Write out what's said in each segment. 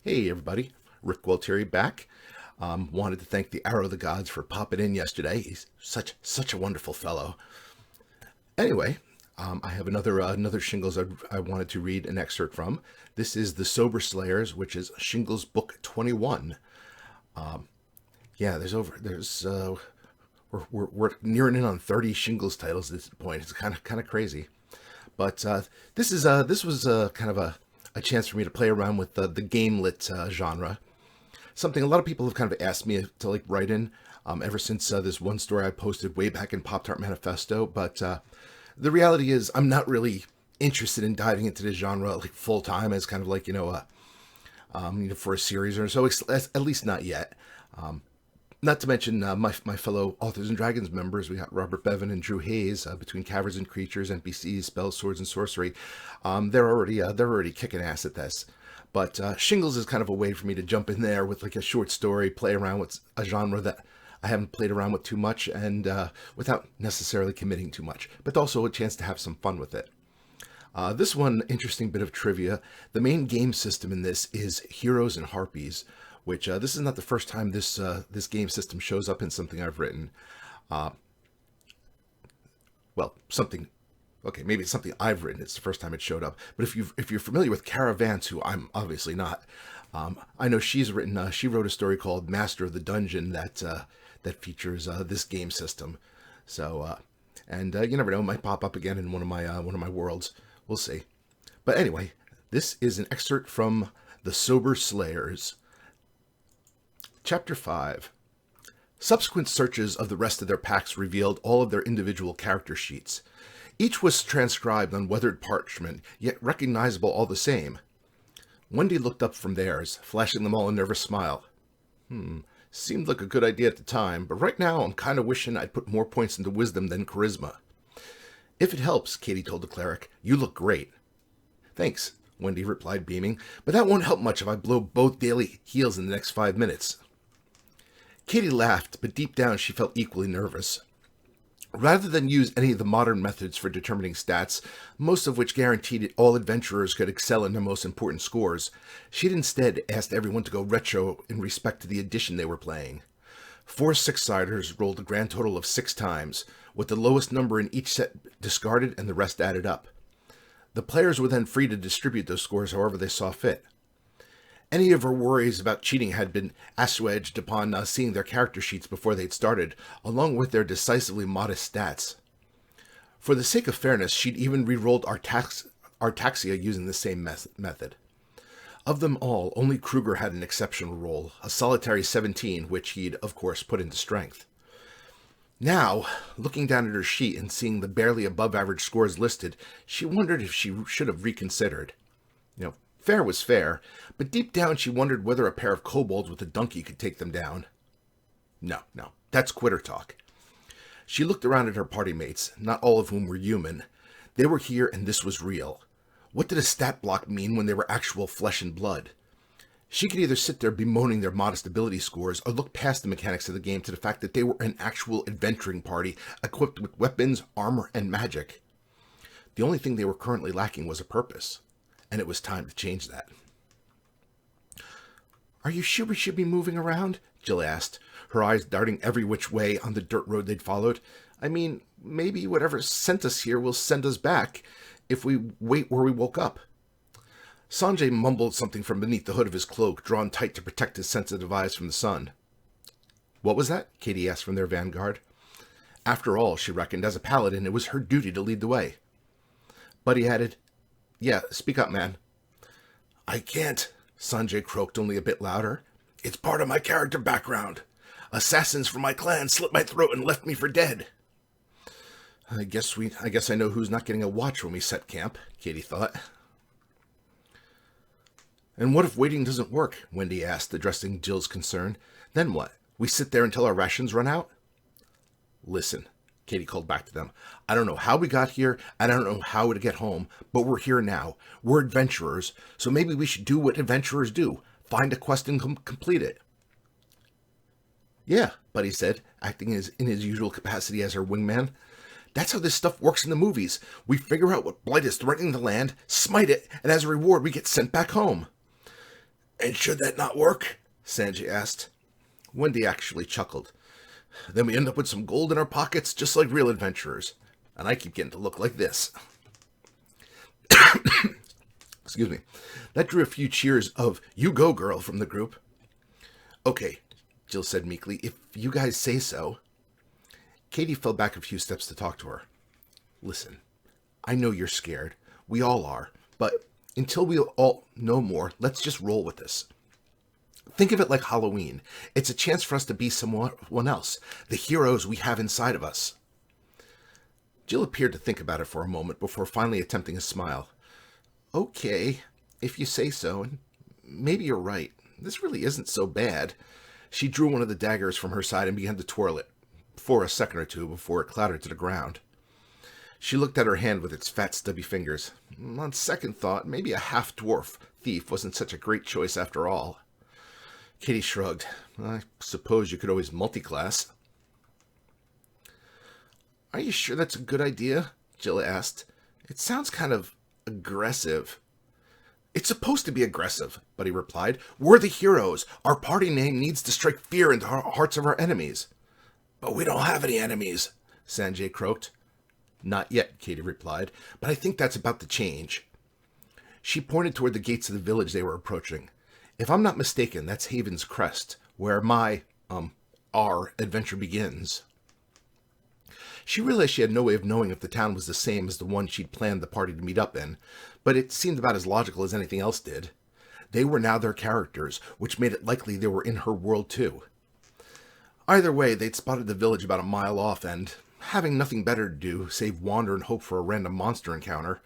Hey everybody, Rick Gualtieri back. Wanted to thank the Arrow of the Gods for popping in yesterday. He's such a wonderful fellow. Anyway, I have another Shingles I wanted to read an excerpt from. This is The Sober Slayers, which is Shingles book 21. Yeah, we're nearing in on 30 Shingles titles at this point. It's kind of crazy. But this was kind of a chance for me to play around with the game lit genre. Something a lot of people have kind of asked me to write in ever since this one story I posted way back in Pop Tart Manifesto. But the reality is I'm not really interested in diving into this genre full time as kind of for a series or so. At least not yet. Not to mention my fellow Authors and Dragons members. We got Robert Bevan and Drew Hayes between Caverns and Creatures, NPCs, Spells, Swords, and Sorcery. They're already kicking ass at this. But Shingles is kind of a way for me to jump in there with a short story, play around with a genre that I haven't played around with too much, and without necessarily committing too much, but also a chance to have some fun with it. This one interesting bit of trivia: the main game system in this is Heroes and Harpies, which this is not the first time this game system shows up in something I've written. Maybe it's something I've written. It's the first time it showed up. But if you're familiar with Cara Vance, who I'm obviously not, I know she's written. She wrote a story called Master of the Dungeon that features this game system. So you never know, it might pop up again in one of my worlds. We'll see. But anyway, this is an excerpt from The Sober Slayers. Chapter 5. Subsequent searches of the rest of their packs revealed all of their individual character sheets. Each was transcribed on weathered parchment, yet recognizable all the same. Wendy looked up from theirs, flashing them all a nervous smile. Seemed like a good idea at the time, but right now I'm kind of wishing I'd put more points into wisdom than charisma. If it helps, Katie told the cleric, you look great. Thanks, Wendy replied, beaming, but that won't help much if I blow both daily heals in the next 5 minutes. Katie laughed, but deep down she felt equally nervous. Rather than use any of the modern methods for determining stats, most of which guaranteed all adventurers could excel in their most important scores, she'd instead asked everyone to go retro in respect to the edition they were playing. 4 six-siders rolled a grand total of 6 times, with the lowest number in each set discarded and the rest added up. The players were then free to distribute those scores however they saw fit. Any of her worries about cheating had been assuaged upon seeing their character sheets before they'd started, along with their decisively modest stats. For the sake of fairness, she'd even re-rolled Artaxia using the same method. Of them all, only Kruger had an exceptional roll, a solitary 17, which he'd, of course, put into strength. Now, looking down at her sheet and seeing the barely above-average scores listed, she wondered if she should have reconsidered. Fair was fair, but deep down she wondered whether a pair of kobolds with a donkey could take them down. No, that's quitter talk. She looked around at her party mates, not all of whom were human. They were here and this was real. What did a stat block mean when they were actual flesh and blood? She could either sit there bemoaning their modest ability scores or look past the mechanics of the game to the fact that they were an actual adventuring party equipped with weapons, armor, and magic. The only thing they were currently lacking was a purpose. And it was time to change that. Are you sure we should be moving around? Jill asked, her eyes darting every which way on the dirt road they'd followed. I mean, maybe whatever sent us here will send us back if we wait where we woke up. Sanjay mumbled something from beneath the hood of his cloak, drawn tight to protect his sensitive eyes from the sun. What was that? Katie asked from their vanguard. After all, she reckoned, as a paladin, it was her duty to lead the way. Buddy added, Yeah, speak up, man. I can't, Sanjay croaked only a bit louder. It's part of my character background. Assassins from my clan slit my throat and left me for dead. I guess I know who's not getting a watch when we set camp, Katie thought. And what if waiting doesn't work? Wendy asked, addressing Jill's concern. Then what? We sit there until our rations run out? Listen, Katie called back to them. I don't know how we got here, and I don't know how to get home, but we're here now. We're adventurers, so maybe we should do what adventurers do. Find a quest and complete it. Yeah, Buddy said, acting in his usual capacity as her wingman. That's how this stuff works in the movies. We figure out what blight is threatening the land, smite it, and as a reward we get sent back home. And should that not work? Sanjay asked. Wendy actually chuckled. Then we end up with some gold in our pockets, just like real adventurers. And I keep getting to look like this. Excuse me. That drew a few cheers of, "You go, girl," from the group. Okay, Jill said meekly, "if you guys say so." Katie fell back a few steps to talk to her. Listen, I know you're scared. We all are. But until we all know more, let's just roll with this. Think of it like Halloween. It's a chance for us to be someone else, the heroes we have inside of us. Jill appeared to think about it for a moment before finally attempting a smile. Okay, if you say so, and maybe you're right. This really isn't so bad. She drew one of the daggers from her side and began to twirl it, for a second or two before it clattered to the ground. She looked at her hand with its fat, stubby fingers. On second thought, maybe a half-dwarf thief wasn't such a great choice after all. Katie shrugged. I suppose you could always multiclass. Are you sure that's a good idea? Jill asked. It sounds kind of aggressive. It's supposed to be aggressive, Buddy replied. We're the heroes. Our party name needs to strike fear into the hearts of our enemies. But we don't have any enemies, Sanjay croaked. Not yet, Katie replied, but I think that's about to change. She pointed toward the gates of the village they were approaching. If I'm not mistaken, that's Haven's Crest, where our adventure begins. She realized she had no way of knowing if the town was the same as the one she'd planned the party to meet up in, but it seemed about as logical as anything else did. They were now their characters, which made it likely they were in her world too. Either way, they'd spotted the village about a mile off and, having nothing better to do save wander and hope for a random monster encounter,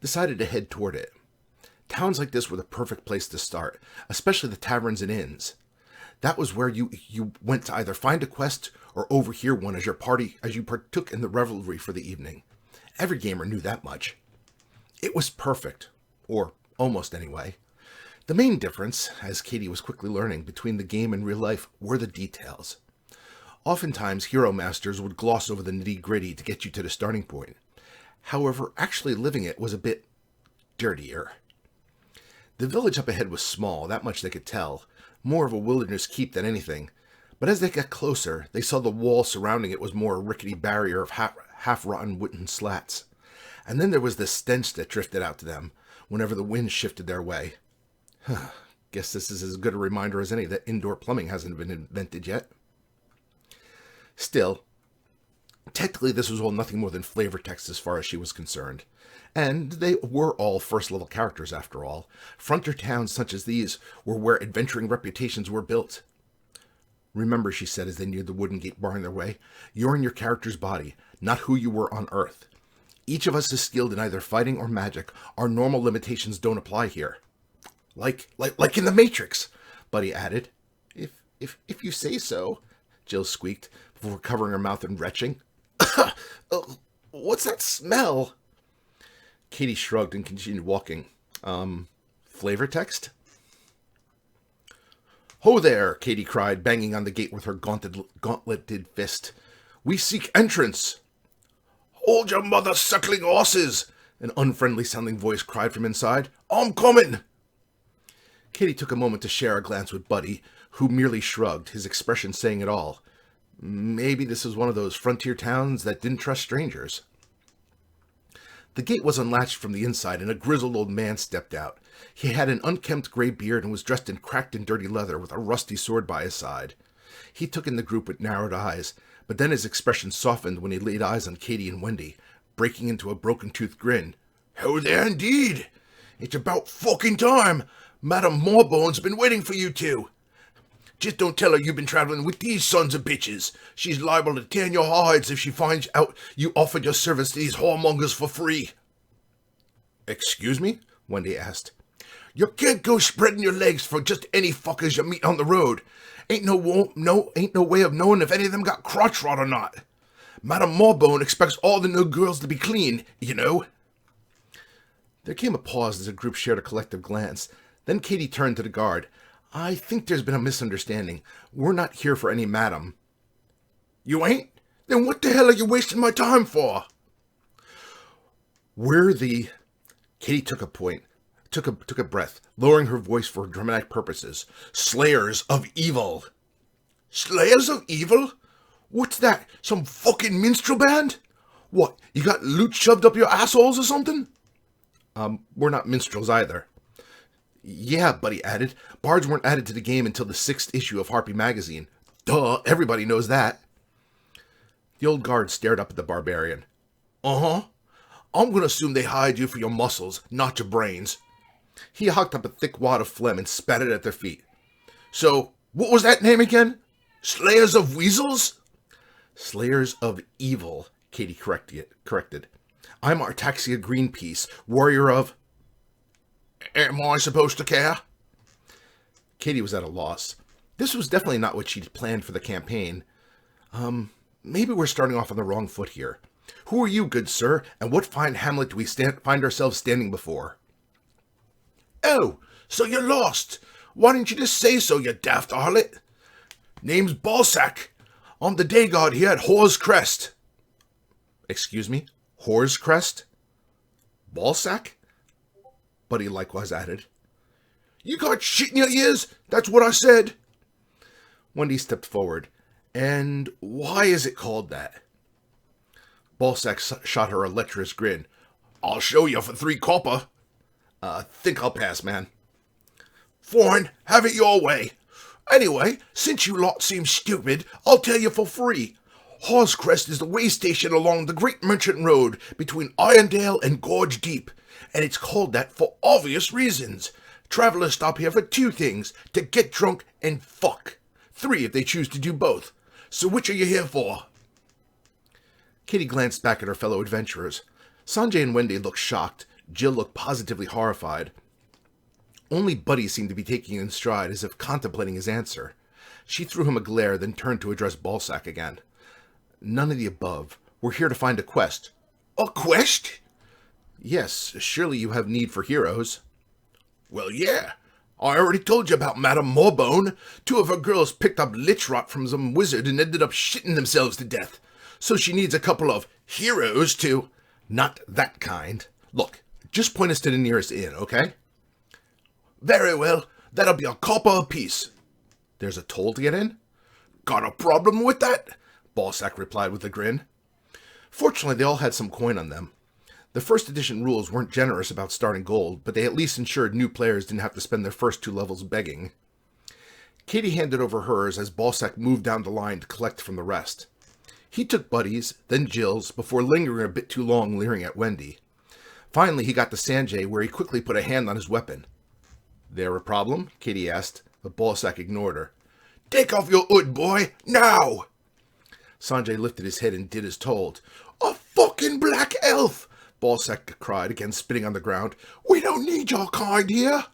decided to head toward it. Towns like this were the perfect place to start, especially the taverns and inns. That was where you went to either find a quest or overhear one as you partook in the revelry for the evening. Every gamer knew that much. It was perfect, or almost anyway. The main difference, as Katie was quickly learning, between the game and real life were the details. Oftentimes, hero masters would gloss over the nitty-gritty to get you to the starting point. However, actually living it was a bit dirtier. The village up ahead was small, that much they could tell, more of a wilderness keep than anything, but as they got closer, they saw the wall surrounding it was more a rickety barrier of half-rotten wooden slats. And then there was the stench that drifted out to them whenever the wind shifted their way. Guess this is as good a reminder as any that indoor plumbing hasn't been invented yet. Still, technically this was all nothing more than flavor text as far as she was concerned. And they were all first-level characters after all. Frontier towns such as these were where adventuring reputations were built. Remember, she said as they neared the wooden gate barring their way, you're in your character's body, not who you were on Earth. Each of us is skilled in either fighting or magic. Our normal limitations don't apply here. Like in the Matrix, Buddy added. If you say so, Jill squeaked, before covering her mouth and retching. What's that smell? Katie shrugged and continued walking. Flavor text? Ho there, Katie cried, banging on the gate with her gauntleted fist. We seek entrance. Hold your mother-suckling horses, an unfriendly-sounding voice cried from inside. I'm coming. Katie took a moment to share a glance with Buddy, who merely shrugged, his expression saying it all. Maybe this was one of those frontier towns that didn't trust strangers. The gate was unlatched from the inside, and a grizzled old man stepped out. He had an unkempt gray beard and was dressed in cracked and dirty leather with a rusty sword by his side. He took in the group with narrowed eyes, but then his expression softened when he laid eyes on Katie and Wendy, breaking into a broken-toothed grin. Ho there indeed! It's about fucking time! Madame Morbone's been waiting for you two! Just don't tell her you've been traveling with these sons of bitches. She's liable to tan your hides if she finds out you offered your service to these whoremongers for free. Excuse me? Wendy asked. You can't go spreading your legs for just any fuckers you meet on the road. Ain't no way of knowing if any of them got crotch rot or not. Madame Morbone expects all the new girls to be clean, you know. There came a pause as the group shared a collective glance. Then Katie turned to the guard. I think there's been a misunderstanding. We're not here for any madam. You ain't? Then what the hell are you wasting my time for? Katie took a point. took a breath, lowering her voice for dramatic purposes. Slayers of Evil. Slayers of Evil? What's that? Some fucking minstrel band? What, you got loot shoved up your assholes or something? We're not minstrels either. Yeah, Buddy added. Bards weren't added to the game until the 6th issue of Harpy magazine. Duh, everybody knows that. The old guard stared up at the barbarian. Uh-huh. I'm gonna assume they hired you for your muscles, not your brains. He hawked up a thick wad of phlegm and spat it at their feet. So, what was that name again? Slayers of Weasels? Slayers of Evil, Katie corrected. I'm Artaxia Greenpeace, warrior of... Am I supposed to care? Katie was at a loss. This was definitely not what she'd planned for the campaign. Maybe we're starting off on the wrong foot here. Who are you, good sir, and what fine hamlet do we find ourselves standing before? Oh, so you're lost. Why didn't you just say so, you daft harlot? Name's Balsack. I'm the day guard here at Whore's Crest. Excuse me? Whore's Crest? Balsack? Buddy likewise added. You got shit in your ears? That's what I said. Wendy stepped forward. And why is it called that? Balsack shot her a lecherous grin. I'll show you for 3 copper. Think I'll pass, man. Fine, have it your way. Anyway, since you lot seem stupid, I'll tell you for free. Horsecrest is the way station along the Great Merchant Road between Irondale and Gorge Deep, and it's called that for obvious reasons. Travelers stop here for 2 things, to get drunk and fuck. 3 if they choose to do both. So which are you here for? Kitty glanced back at her fellow adventurers. Sanjay and Wendy looked shocked. Jill looked positively horrified. Only Buddy seemed to be taking it in stride, as if contemplating his answer. She threw him a glare, then turned to address Balsack again. None of the above. We're here to find a quest. A quest? Yes, surely you have need for heroes. Well, yeah. I already told you about Madame Morebone. 2 of her girls picked up lich rot from some wizard and ended up shitting themselves to death. So she needs a couple of heroes to... Not that kind. Look, just point us to the nearest inn, okay? Very well. That'll be a copper apiece. There's a toll to get in? Got a problem with that? Balsack replied with a grin. Fortunately, they all had some coin on them. The first edition rules weren't generous about starting gold, but they at least ensured new players didn't have to spend their first 2 levels begging. Katie handed over hers as Balsack moved down the line to collect from the rest. He took Buddy's, then Jill's, before lingering a bit too long leering at Wendy. Finally, he got to Sanjay, where he quickly put a hand on his weapon. There a problem? Katie asked, but Balsack ignored her. Take off your hood, boy, now! Sanjay lifted his head and did as told. A fucking black elf! Balsack cried, again spitting on the ground. We don't need your kind here.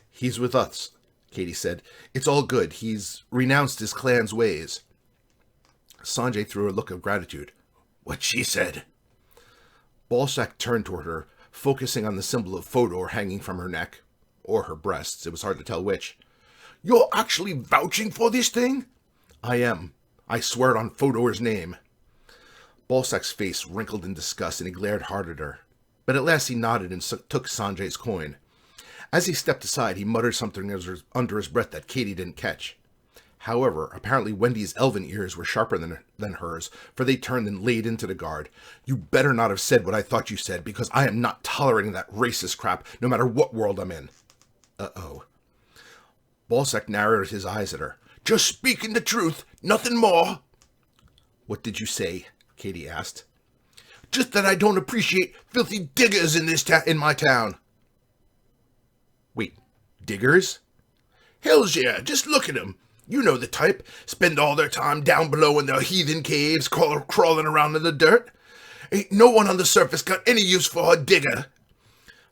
He's with us, Katie said. It's all good. He's renounced his clan's ways. Sanjay threw a look of gratitude. What she said. Balsack turned toward her, focusing on the symbol of Fodor hanging from her neck. Or her breasts. It was hard to tell which. You're actually vouching for this thing? I am. I swear it on Fodor's name. Balsack's face wrinkled in disgust, and he glared hard at her. But at last he nodded and took Sanjay's coin. As he stepped aside, he muttered something under his breath that Katie didn't catch. However, apparently Wendy's elven ears were sharper than hers, for they turned and laid into the guard. You better not have said what I thought you said, because I am not tolerating that racist crap, no matter what world I'm in. Uh-oh. Balsack narrowed his eyes at her. Just speaking the truth, nothing more. What did you say? Katie asked. Just that I don't appreciate filthy diggers in my town. Wait, diggers? Hells yeah, just look at 'em. You know the type. Spend all their time down below in their heathen caves, crawling around in the dirt. Ain't no one on the surface got any use for a digger.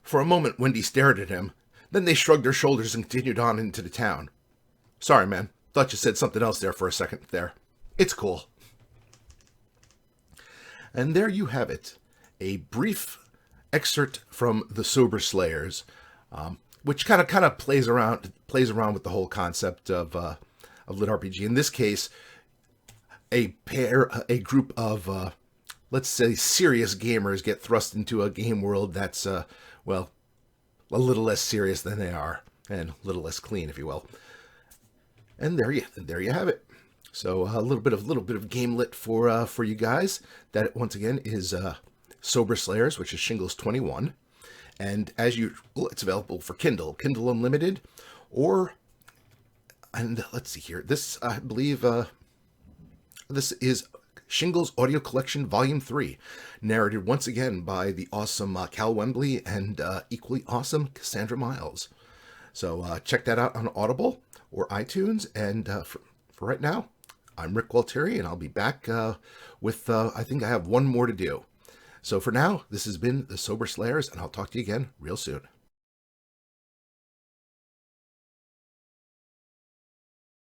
For a moment, Wendy stared at him. Then they shrugged their shoulders and continued on into the town. Sorry, man. Thought you said something else there for a second there. It's cool. And there you have it. A brief excerpt from The Sober Slayers, which kind of plays around with the whole concept of lit RPG. In this case, a group of let's say serious gamers get thrust into a game world that's a little less serious than they are, and a little less clean, if you will. And there you have it. So a little bit of game lit for you guys. That once again is Sober Slayers, which is Shingles 21, and as usual, it's available for Kindle Unlimited, and let's see here. This I believe this is Shingles Audio Collection Volume 3, narrated once again by the awesome Cal Wembley and equally awesome Cassandra Miles. So check that out on Audible or iTunes. And for right now, I'm Rick Gualtieri, and I'll be back with, I think I have one more to do. So for now, this has been the Sober Slayers, and I'll talk to you again real soon.